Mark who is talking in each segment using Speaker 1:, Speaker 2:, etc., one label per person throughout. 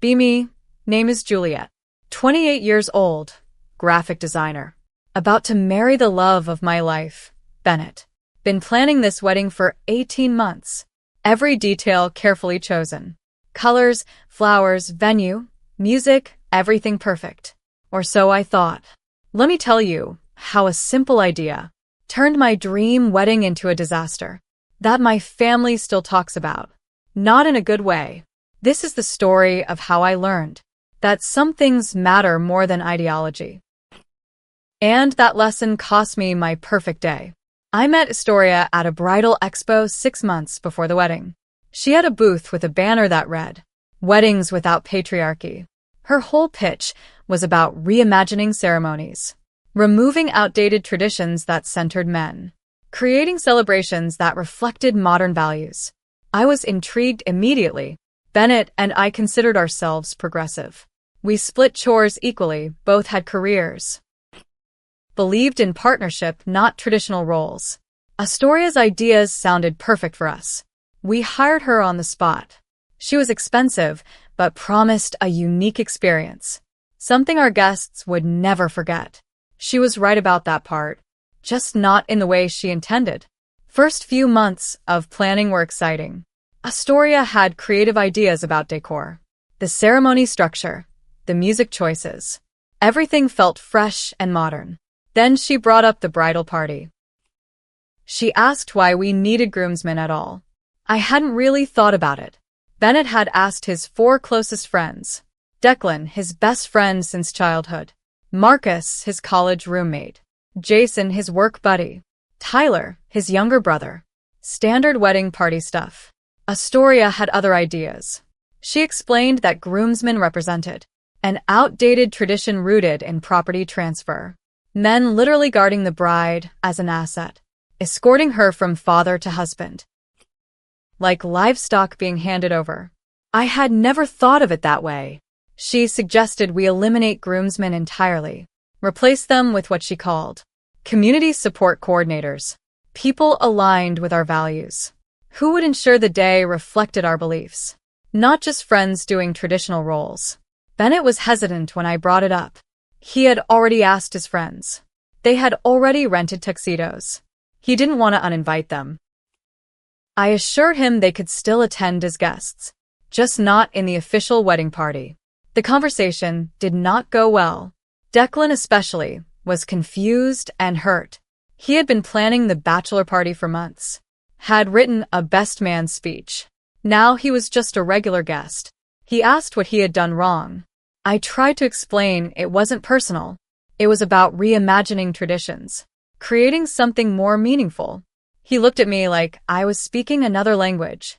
Speaker 1: Be me. Name is Juliet. 28 years old. Graphic designer. About to marry the love of my life, Bennett. Been planning this wedding for 18 months. Every detail carefully chosen. Colors, flowers, venue, music, everything perfect. Or so I thought. Let me tell you how a simple idea turned my dream wedding into a disaster that my family still talks about. Not in a good way. This is the story of how I learned that some things matter more than ideology. And that lesson cost me my perfect day. I met Astoria at a bridal expo 6 months before the wedding. She had a booth with a banner that read, "Weddings Without Patriarchy." Her whole pitch was about reimagining ceremonies, removing outdated traditions that centered men, creating celebrations that reflected modern values. I was intrigued immediately. Bennett and I considered ourselves progressive. We split chores equally, both had careers. Believed in partnership, not traditional roles. Astoria's ideas sounded perfect for us. We hired her on the spot. She was expensive, but promised a unique experience. Something our guests would never forget. She was right about that part, just not in the way she intended. First few months of planning were exciting. Astoria had creative ideas about decor, the ceremony structure, the music choices. Everything felt fresh and modern. Then she brought up the bridal party. She asked why we needed groomsmen at all. I hadn't really thought about it. Bennett had asked his 4 closest friends. Declan, his best friend since childhood. Marcus, his college roommate. Jason, his work buddy. Tyler, his younger brother. Standard wedding party stuff. Astoria had other ideas. She explained that groomsmen represented an outdated tradition rooted in property transfer. Men literally guarding the bride as an asset, escorting her from father to husband. Like livestock being handed over. I had never thought of it that way. She suggested we eliminate groomsmen entirely, replace them with what she called community support coordinators, people aligned with our values, who would ensure the day reflected our beliefs, not just friends doing traditional roles. Bennett was hesitant when I brought it up. He had already asked his friends. They had already rented tuxedos. He didn't want to uninvite them. I assured him they could still attend as guests, just not in the official wedding party. The conversation did not go well. Declan especially was confused and hurt. He had been planning the bachelor party for months, had written a best man speech. Now he was just a regular guest. He asked what he had done wrong. I tried to explain it wasn't personal. It was about reimagining traditions, creating something more meaningful. He looked at me like I was speaking another language.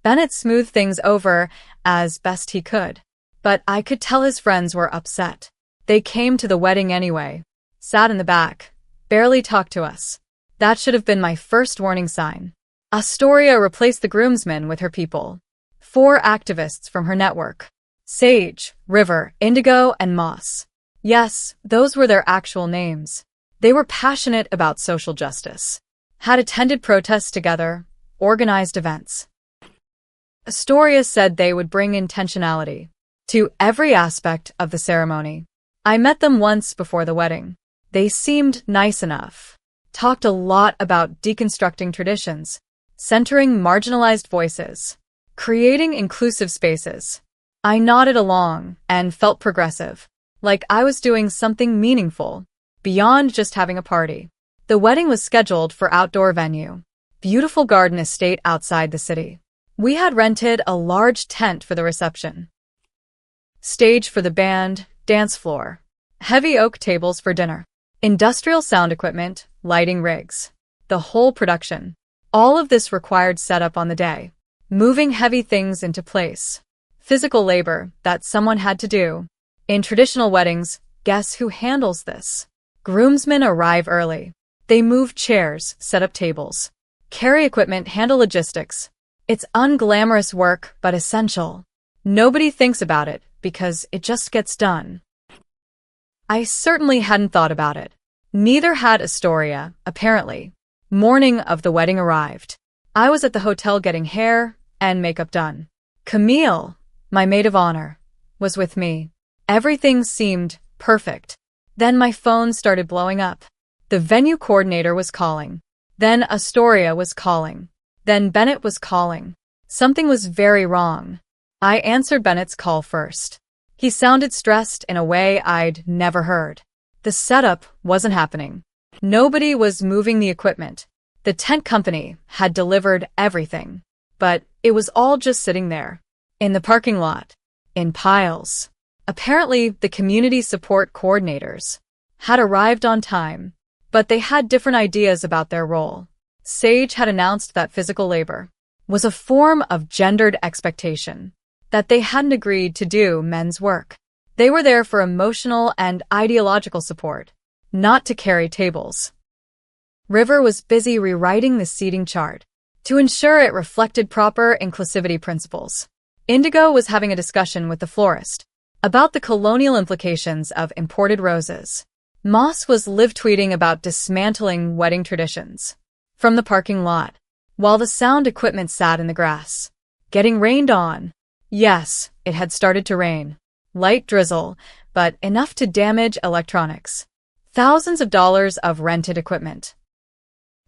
Speaker 1: Bennett smoothed things over as best he could, but I could tell his friends were upset. They came to the wedding anyway, sat in the back, barely talked to us. That should have been my first warning sign. Astoria replaced the groomsmen with her people. 4 activists from her network. Sage, River, Indigo, and Moss. Yes, those were their actual names. They were passionate about social justice, had attended protests together, organized events. Astoria said they would bring intentionality to every aspect of the ceremony. I met them once before the wedding. They seemed nice enough. Talked a lot about deconstructing traditions, centering marginalized voices, creating inclusive spaces. I nodded along and felt progressive, like I was doing something meaningful, beyond just having a party. The wedding was scheduled for outdoor venue, beautiful garden estate outside the city. We had rented a large tent for the reception, stage for the band, dance floor, heavy oak tables for dinner, industrial sound equipment, lighting rigs, the whole production. All of this required setup on the day, moving heavy things into place. Physical labor that someone had to do. In traditional weddings, guess who handles this? Groomsmen arrive early. They move chairs, set up tables, carry equipment, handle logistics. It's unglamorous work, but essential. Nobody thinks about it because it just gets done. I certainly hadn't thought about it. Neither had Astoria, apparently. Morning of the wedding arrived. I was at the hotel getting hair and makeup done. Camille, my maid of honor, was with me. Everything seemed perfect. Then my phone started blowing up. The venue coordinator was calling. Then Astoria was calling. Then Bennett was calling. Something was very wrong. I answered Bennett's call first. He sounded stressed in a way I'd never heard. The setup wasn't happening. Nobody was moving the equipment. The tent company had delivered everything, but it was all just sitting there, in the parking lot, in piles. Apparently, the community support coordinators had arrived on time, but they had different ideas about their role. Sage had announced that physical labor was a form of gendered expectation, that they hadn't agreed to do men's work. They were there for emotional and ideological support, not to carry tables. River was busy rewriting the seating chart to ensure it reflected proper inclusivity principles. Indigo was having a discussion with the florist about the colonial implications of imported roses. Moss was live tweeting about dismantling wedding traditions from the parking lot, while the sound equipment sat in the grass, getting rained on. Yes, it had started to rain. Light drizzle, but enough to damage electronics. Thousands of dollars of rented equipment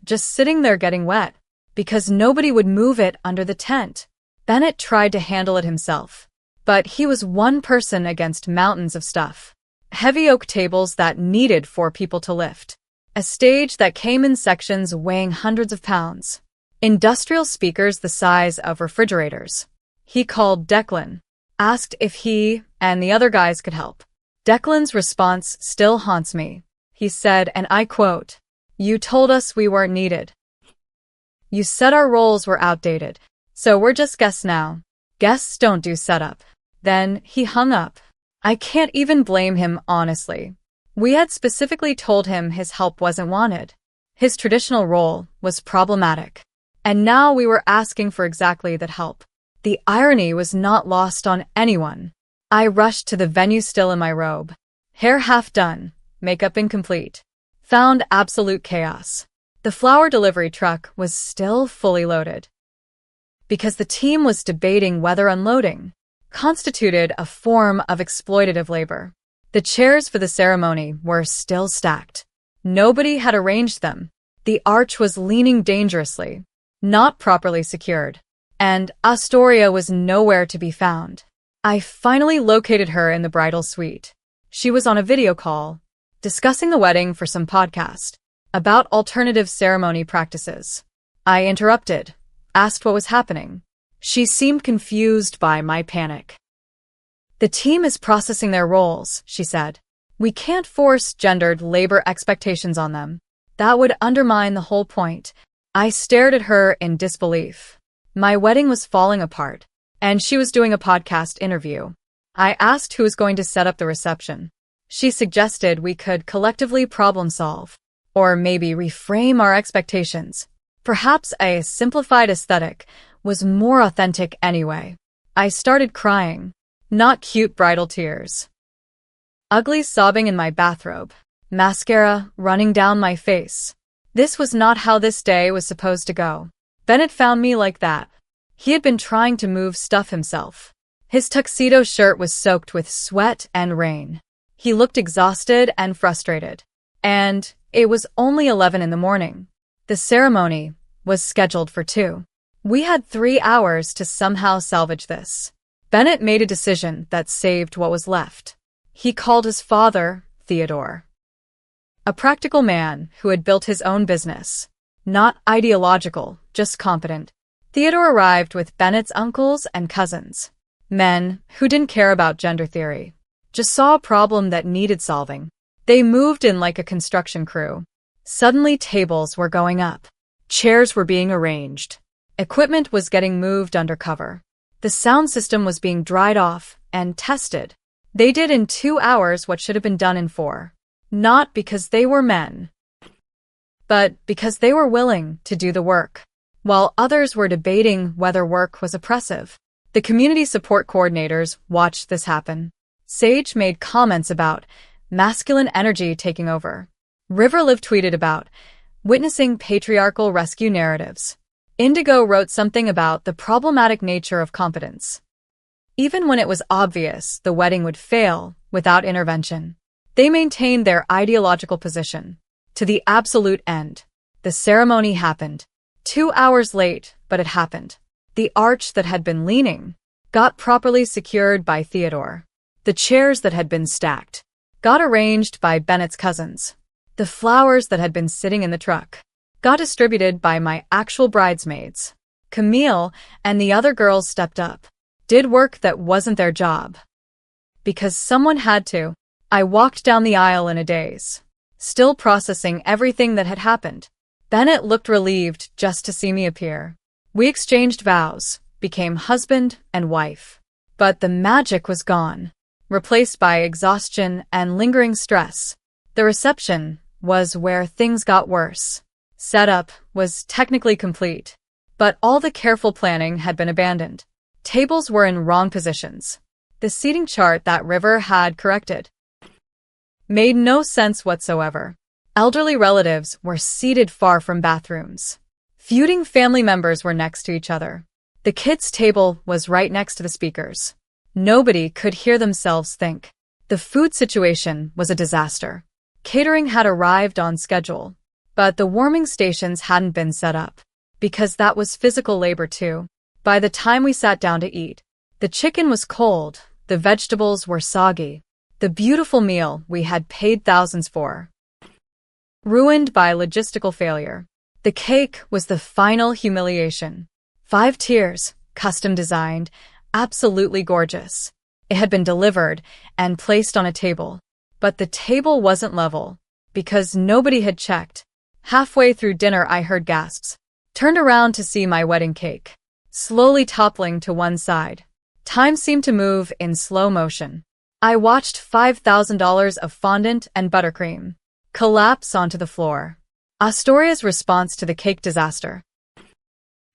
Speaker 1: just sitting there getting wet, because nobody would move it under the tent. Bennett tried to handle it himself, but he was one person against mountains of stuff. Heavy oak tables that needed 4 people to lift. A stage that came in sections weighing hundreds of pounds. Industrial speakers the size of refrigerators. He called Declan, asked if he and the other guys could help. Declan's response still haunts me. He said, and I quote, "You told us we weren't needed. You said our roles were outdated, so we're just guests now. Guests don't do setup." Then he hung up. I can't even blame him, honestly. We had specifically told him his help wasn't wanted. His traditional role was problematic. And now we were asking for exactly that help. The irony was not lost on anyone. I rushed to the venue still in my robe. Hair half done, makeup incomplete. Found absolute chaos. The flower delivery truck was still fully loaded, because the team was debating whether unloading constituted a form of exploitative labor. The chairs for the ceremony were still stacked. Nobody had arranged them. The arch was leaning dangerously, not properly secured, and Astoria was nowhere to be found. I finally located her in the bridal suite. She was on a video call, discussing the wedding for some podcast about alternative ceremony practices. I interrupted, asked what was happening. She seemed confused by my panic. "The team is processing their roles," she said. "We can't force gendered labor expectations on them. That would undermine the whole point." I stared at her in disbelief. My wedding was falling apart, and she was doing a podcast interview. I asked who was going to set up the reception. She suggested we could collectively problem solve, or maybe reframe our expectations. Perhaps a simplified aesthetic was more authentic anyway. I started crying. Not cute bridal tears. Ugly sobbing in my bathrobe. Mascara running down my face. This was not how this day was supposed to go. Bennett found me like that. He had been trying to move stuff himself. His tuxedo shirt was soaked with sweat and rain. He looked exhausted and frustrated. And it was only 11 in the morning. The ceremony was scheduled for 2. We had 3 hours to somehow salvage this. Bennett made a decision that saved what was left. He called his father, Theodore. A practical man who had built his own business. Not ideological, just competent. Theodore arrived with Bennett's uncles and cousins. Men who didn't care about gender theory. Just saw a problem that needed solving. They moved in like a construction crew. Suddenly tables were going up. Chairs were being arranged. Equipment was getting moved under cover. The sound system was being dried off and tested. They did in 2 hours what should have been done in 4. Not because they were men, but because they were willing to do the work. While others were debating whether work was oppressive, the community support coordinators watched this happen. Sage made comments about masculine energy taking over. River Live tweeted about witnessing patriarchal rescue narratives. Indigo wrote something about the problematic nature of competence. Even when it was obvious the wedding would fail without intervention, they maintained their ideological position to the absolute end. The ceremony happened. 2 hours late, but it happened. The arch that had been leaning got properly secured by Theodore. The chairs that had been stacked got arranged by Bennett's cousins. The flowers that had been sitting in the truck got distributed by my actual bridesmaids. Camille and the other girls stepped up, did work that wasn't their job. Because someone had to. I walked down the aisle in a daze, still processing everything that had happened. Bennett looked relieved just to see me appear. We exchanged vows, became husband and wife. But the magic was gone, replaced by exhaustion and lingering stress. The reception was where things got worse. Setup was technically complete, but all the careful planning had been abandoned. Tables were in wrong positions. The seating chart that River had corrected made no sense whatsoever. Elderly relatives were seated far from bathrooms. Feuding family members were next to each other. The kids' table was right next to the speakers. Nobody could hear themselves think. The food situation was a disaster. Catering had arrived on schedule, but the warming stations hadn't been set up, because that was physical labor too. By the time we sat down to eat, the chicken was cold, the vegetables were soggy. The beautiful meal we had paid thousands for, ruined by logistical failure. The cake was the final humiliation. 5 tiers, custom designed, absolutely gorgeous. It had been delivered and placed on a table, but the table wasn't level, because nobody had checked. Halfway through dinner I heard gasps, turned around to see my wedding cake, slowly toppling to one side. Time seemed to move in slow motion. I watched $5,000 of fondant and buttercream collapse onto the floor. Astoria's response to the cake disaster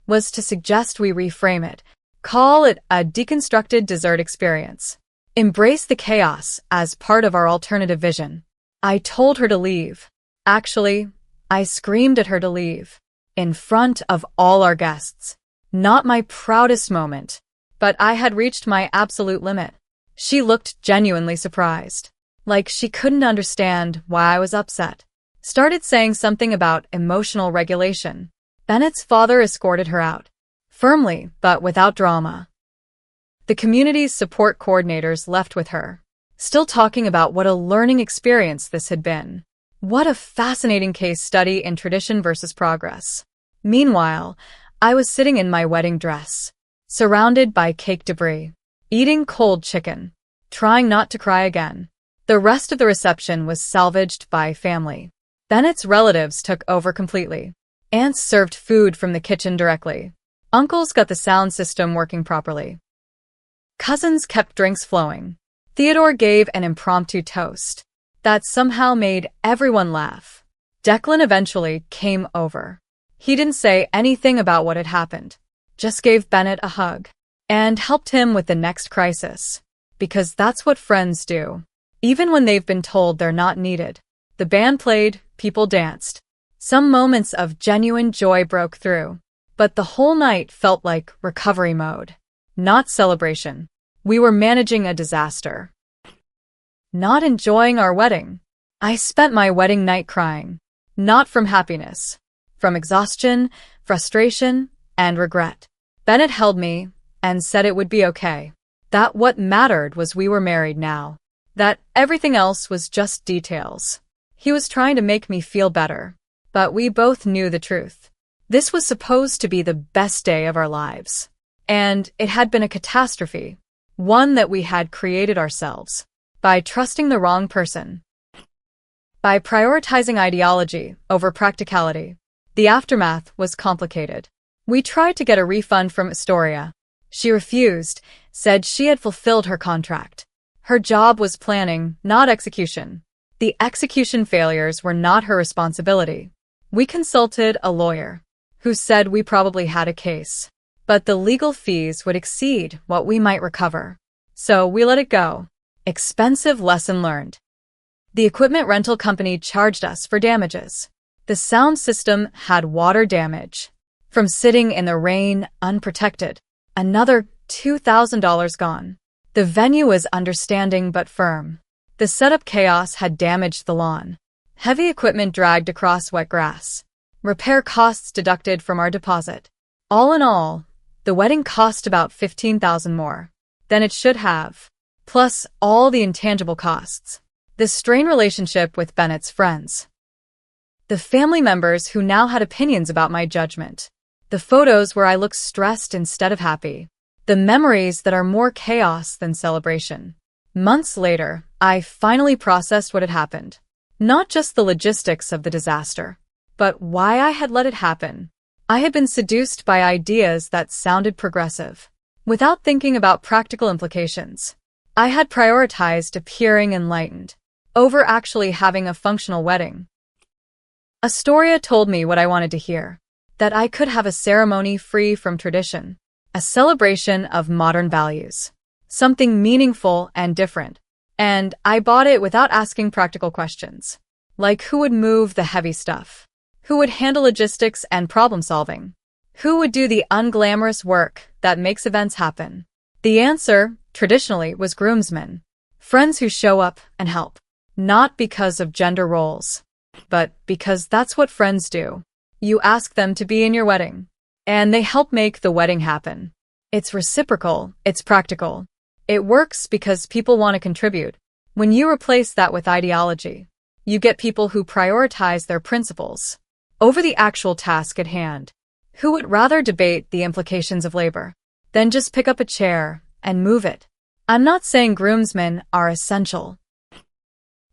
Speaker 1: was to suggest we reframe it, call it a deconstructed dessert experience, embrace the chaos as part of our alternative vision. I told her to leave. Actually, I screamed at her to leave, in front of all our guests. Not my proudest moment, but I had reached my absolute limit. She looked genuinely surprised, like she couldn't understand why I was upset. Started saying something about emotional regulation. Bennett's father escorted her out, firmly but without drama. The community's support coordinators left with her, still talking about what a learning experience this had been. What a fascinating case study in tradition versus progress. Meanwhile, I was sitting in my wedding dress, surrounded by cake debris, eating cold chicken, trying not to cry again. The rest of the reception was salvaged by family. Bennett's relatives took over completely. Aunts served food from the kitchen directly. Uncles got the sound system working properly. Cousins kept drinks flowing. Theodore gave an impromptu toast that somehow made everyone laugh. Declan eventually came over. He didn't say anything about what had happened, just gave Bennett a hug and helped him with the next crisis, because that's what friends do. Even when they've been told they're not needed. The band played, people danced. Some moments of genuine joy broke through, but the whole night felt like recovery mode, not celebration. We were managing a disaster, not enjoying our wedding. I spent my wedding night crying, not from happiness, from exhaustion, frustration, and regret. Bennett held me and said it would be okay. That what mattered was we were married now. That everything else was just details. He was trying to make me feel better, but we both knew the truth. This was supposed to be the best day of our lives, and it had been a catastrophe, one that we had created ourselves, by trusting the wrong person, by prioritizing ideology over practicality. The aftermath was complicated. We tried to get a refund from Astoria. She refused, said she had fulfilled her contract. Her job was planning, not execution. The execution failures were not her responsibility. We consulted a lawyer, who said we probably had a case, but the legal fees would exceed what we might recover. So we let it go. Expensive lesson learned. The equipment rental company charged us for damages. The sound system had water damage from sitting in the rain unprotected. Another $2,000 gone. The venue was understanding but firm. The setup chaos had damaged the lawn. Heavy equipment dragged across wet grass. Repair costs deducted from our deposit. All in all, the wedding cost about $15,000 more than it should have, plus all the intangible costs. The strained relationship with Bennett's friends. The family members who now had opinions about my judgment. The photos where I looked stressed instead of happy. The memories that are more chaos than celebration. Months later, I finally processed what had happened. Not just the logistics of the disaster, but why I had let it happen. I had been seduced by ideas that sounded progressive, without thinking about practical implications. I had prioritized appearing enlightened over actually having a functional wedding. Astoria told me what I wanted to hear, that I could have a ceremony free from tradition, a celebration of modern values, something meaningful and different. And I bought it without asking practical questions, like who would move the heavy stuff, who would handle logistics and problem solving, who would do the unglamorous work that makes events happen. The answer, traditionally, was groomsmen, friends who show up and help, not because of gender roles, but because that's what friends do. You ask them to be in your wedding, and they help make the wedding happen. It's reciprocal, it's practical. It works because people want to contribute. When you replace that with ideology, you get people who prioritize their principles over the actual task at hand, who would rather debate the implications of labor than just pick up a chair and move it. I'm not saying groomsmen are essential.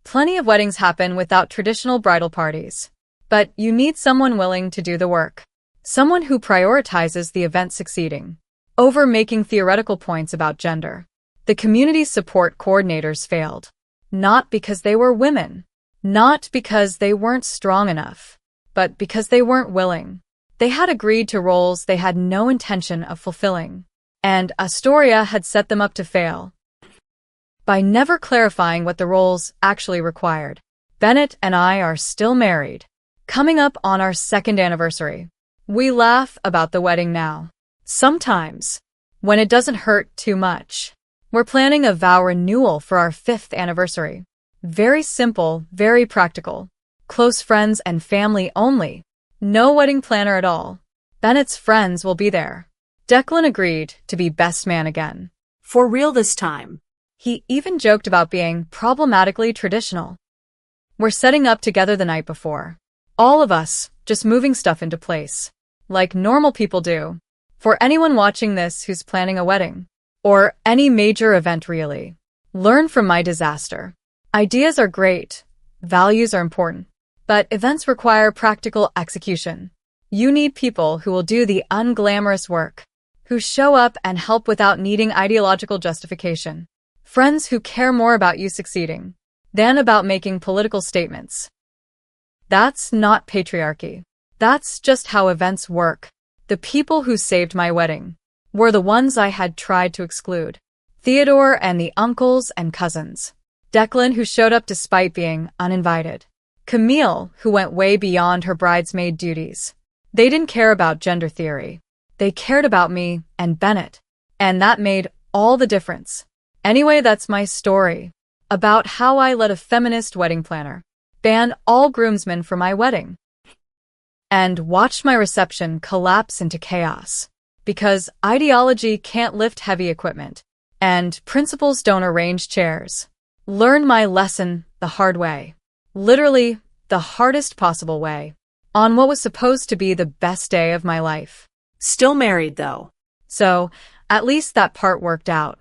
Speaker 1: Plenty of weddings happen without traditional bridal parties, but you need someone willing to do the work, someone who prioritizes the event succeeding over making theoretical points about gender. The community support coordinators failed, not because they were women, not because they weren't strong enough, but because they weren't willing. They had agreed to roles they had no intention of fulfilling, and Astoria had set them up to fail by never clarifying what the roles actually required. Bennett and I are still married, coming up on our 2nd anniversary. We laugh about the wedding now. Sometimes, when it doesn't hurt too much. We're planning a vow renewal for our 5th anniversary. Very simple, very practical. Close friends and family only. No wedding planner at all. Bennett's friends will be there. Declan agreed to be best man again.
Speaker 2: For real this time.
Speaker 1: He even joked about being problematically traditional. We're setting up together the night before. All of us, just moving stuff into place. Like normal people do. For anyone watching this who's planning a wedding, or any major event really, learn from my disaster. Ideas are great, values are important, but events require practical execution. You need people who will do the unglamorous work, who show up and help without needing ideological justification. Friends who care more about you succeeding than about making political statements. That's not patriarchy. That's just how events work. The people who saved my wedding were the ones I had tried to exclude. Theodore and the uncles and cousins. Declan, who showed up despite being uninvited. Camille, who went way beyond her bridesmaid duties. They didn't care about gender theory. They cared about me and Bennett. And that made all the difference. Anyway, that's my story. About how I let a feminist wedding planner ban all groomsmen for my wedding. And watched my reception collapse into chaos. Because ideology can't lift heavy equipment, and principles don't arrange chairs. Learn my lesson the hard way. Literally, the hardest possible way. On what was supposed to be the best day of my life.
Speaker 2: Still married, though.
Speaker 1: So, at least that part worked out.